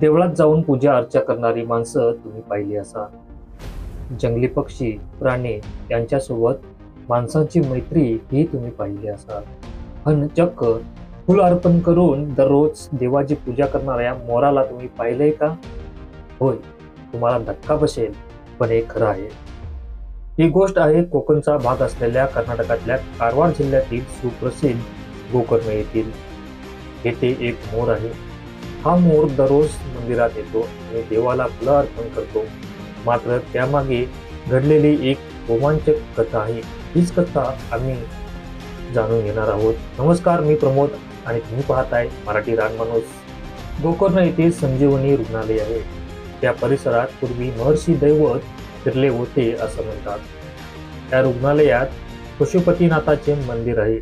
देवळात जाऊन पूजा अर्चा करणारी माणसं तुम्ही पाहिली असाल. जंगली पक्षी, प्राणी यांच्यासोबत माणसांची मैत्री ही तुम्ही पाहिली असाल. पण चक्क फुल अर्पण करून दररोज देवाची पूजा करणाऱ्या मोराला तुम्ही पाहिलंय का? होय, तुम्हाला धक्का बसेल, पण हे खरं आहे. ही गोष्ट आहे कोकणचा भाग असलेल्या कर्नाटकातल्या कारवार जिल्ह्यातील सुप्रसिद्ध गोकर्ण येथील. येथे एक मोर आहे. हा मोर दररोज मंदिरात येतो आणि देवाला फुलं अर्पण करतो. मात्र त्यामागे घडलेली एक रोमांचक कथा आहे. हीच कथा आम्ही जाणून घेणार आहोत. नमस्कार, मी प्रमोद आणि तुम्ही पाहताय मराठी रानमाणूस. गोकर्ण येथे संजीवनी रुग्णालय आहे. त्या परिसरात पूर्वी महर्षी दैवत फिरले होते असं म्हणतात. त्या रुग्णालयात पशुपतीनाथाचे मंदिर आहे.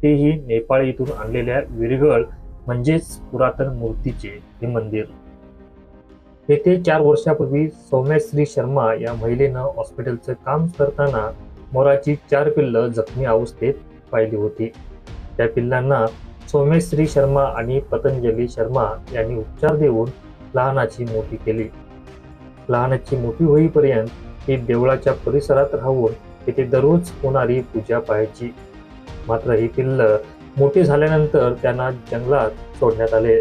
तेही नेपाळ येथून आणलेल्या विरगळ म्हणजेच पुरातन मूर्तीचे हे मंदिर. येथे 4 वर्षापूर्वी सौम्यश्री शर्मा या महिलेनं हॉस्पिटलचं काम करताना मोराची 4 पिल्लं जखमी अवस्थेत पाहिली होती. त्या पिल्लांना सौम्यश्री शर्मा आणि पतंजली शर्मा यांनी उपचार देऊन लहानाची मोठी केली. लहानाची मोठी होईपर्यंत ती देवळाच्या परिसरात राहून तिथे दररोज होणारी पूजा पाहायची. मात्र ही पिल्लं मोठी झाल्यानंतर त्यांना जंगलात सोडण्यात आले.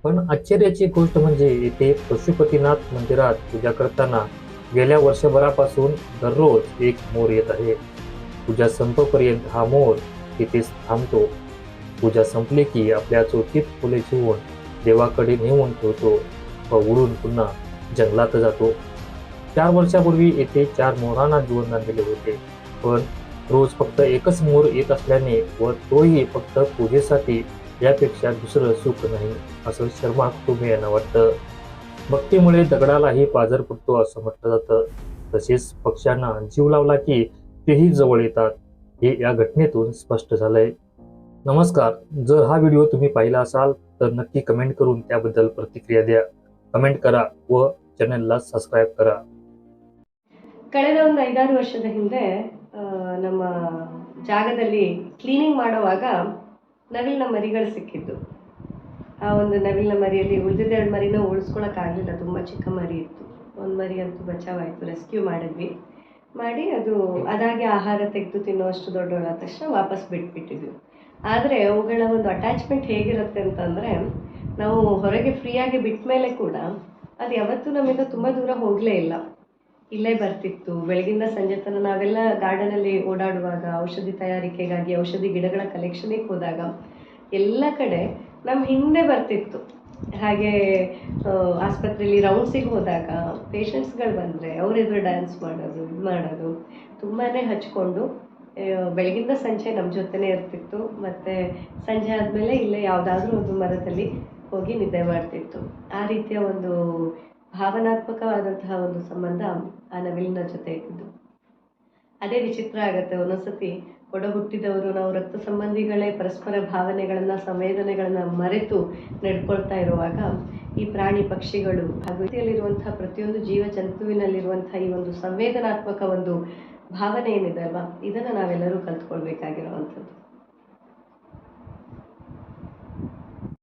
पण आश्चर्याची गोष्ट म्हणजे येथे पशुपतीनाथ मंदिरात पूजा करताना गेल्या वर्षभरापासून दररोज एक मोर येत आहे. पूजा संपेपर्यंत हा मोर तिथेच थांबतो. पूजा संपली की आपल्या चोचीत फुले ठेवून देवाकडे नेऊन ठेवतो व उडून पुन्हा जंगलात जातो. 4 वर्षापूर्वी येथे 4 मोरांना जीवनदान दिले होते. पण रोज फक्त एकच मोर येत असल्याने व तोही फक्त पूजेसाठी, यापेक्षा दुसरं सुख नाही असं शर्मा कुटुंबियांना वाटतं. भक्तीमुळे दगडालाही पाझर फुटतो असं म्हटलं जातं. तसेच पक्ष्यांना जीव लावला की तेही जवळ येतात, हे या घटनेतून स्पष्ट झालंय. नमस्कार, जर हा व्हिडिओ तुम्ही पाहिला असाल तर नक्की कमेंट करून त्याबद्दल प्रतिक्रिया द्या. ಕಮೆಂಟ್ ಕರ ವ ಚಾನೆಲ್ನ ಸಬ್ಸ್ಕ್ರೈಬ್ ಕರ. ಕಳೆದ ಒಂದು 5-6 ವರ್ಷದ ಹಿಂದೆ ನಮ್ಮ ಜಾಗದಲ್ಲಿ ಕ್ಲೀನಿಂಗ್ ಮಾಡುವಾಗ ನವಿಲಿನ ಮರಿಗಳು ಸಿಕ್ಕಿದ್ದು. ಆ ಒಂದು ನವಿಲಿನ ಮರಿಯಲ್ಲಿ ಉಳಿದಿದ್ದ 2 ಮರಿನ ಉಳಿಸ್ಕೊಳ್ಳೋಕ್ಕಾಗಲಿಲ್ಲ, ತುಂಬ ಚಿಕ್ಕ ಮರಿ ಇತ್ತು. ಒಂದು ಮರಿ ಅಂತೂ ಬಚಾವಾಯಿತು, ರೆಸ್ಕ್ಯೂ ಮಾಡಿ ಅದು ಅದಾಗಿ ಆಹಾರ ತೆಗೆದು ತಿನ್ನೋಷ್ಟು ದೊಡ್ಡವಳಾದ ತಕ್ಷಣ ವಾಪಸ್ ಬಿಟ್ಬಿಟ್ಟಿದ್ವಿ. ಆದರೆ ಅವುಗಳ ಒಂದು ಅಟ್ಯಾಚ್ಮೆಂಟ್ ಹೇಗಿರುತ್ತೆ ಅಂತಂದರೆ, ನಾವು ಹೊರಗೆ ಫ್ರೀಯಾಗಿ ಬಿಟ್ಟ ಮೇಲೆ ಕೂಡ ಅದು ಯಾವತ್ತೂ ನಮ್ಮಿಂದ ತುಂಬ ದೂರ ಹೋಗಲೇ ಇಲ್ಲ, ಇಲ್ಲೇ ಬರ್ತಿತ್ತು. ಬೆಳಗಿಂದ ಸಂಜೆ ತನಕ ನಾವೆಲ್ಲ ಗಾರ್ಡನಲ್ಲಿ ಓಡಾಡುವಾಗ, ಔಷಧಿ ತಯಾರಿಕೆಗಾಗಿ ಔಷಧಿ ಗಿಡಗಳ ಕಲೆಕ್ಷನಿಗೆ ಹೋದಾಗ ಎಲ್ಲ ಕಡೆ ನಮ್ಮ ಹಿಂದೆ ಬರ್ತಿತ್ತು. ಹಾಗೆ ಆಸ್ಪತ್ರೆಯಲ್ಲಿ ರೌಂಡ್ಸಿಗೆ ಹೋದಾಗ ಪೇಷಂಟ್ಸ್ಗಳು ಬಂದರೆ ಅವ್ರ ಎದುರು ಡ್ಯಾನ್ಸ್ ಮಾಡೋದು ತುಂಬಾ ಹಚ್ಕೊಂಡು ಬೆಳಗಿಂದ ಸಂಜೆ ನಮ್ಮ ಜೊತೆನೇ ಇರ್ತಿತ್ತು. ಮತ್ತು ಸಂಜೆ ಆದಮೇಲೆ ಇಲ್ಲೇ ಯಾವುದಾದ್ರೂ ಒಂದು ಮರದಲ್ಲಿ ಹೋಗಿ ನಿದ್ದೆ ಮಾಡ್ತಿತ್ತು. ಆ ರೀತಿಯ ಒಂದು ಭಾವನಾತ್ಮಕವಾದಂತಹ ಒಂದು ಸಂಬಂಧ ಆ ನವಿಲಿನ ಜೊತೆ ಇದ್ದು. ಅದೇ ವಿಚಿತ್ರ ಆಗುತ್ತೆ ಒಂದೊಂದ್ಸತಿ, ಒಡ ಹುಟ್ಟಿದವರು, ನಾವು ರಕ್ತ ಸಂಬಂಧಿಗಳೇ ಪರಸ್ಪರ ಭಾವನೆಗಳನ್ನು, ಸಂವೇದನೆಗಳನ್ನು ಮರೆತು ನಡ್ಕೊಳ್ತಾ ಇರುವಾಗ ಈ ಪ್ರಾಣಿ ಪಕ್ಷಿಗಳು ಹಾಗೂ ರೀತಿಯಲ್ಲಿರುವಂತಹ ಪ್ರತಿಯೊಂದು ಜೀವ ಜಂತುವಿನಲ್ಲಿರುವಂಥ ಈ ಒಂದು ಸಂವೇದನಾತ್ಮಕ ಒಂದು ಭಾವನೆ ಏನಿದೆ ಅಲ್ವಾ, ಇದನ್ನು ನಾವೆಲ್ಲರೂ ಕಲ್ತ್ಕೊಳ್ಬೇಕಾಗಿರುವಂಥದ್ದು.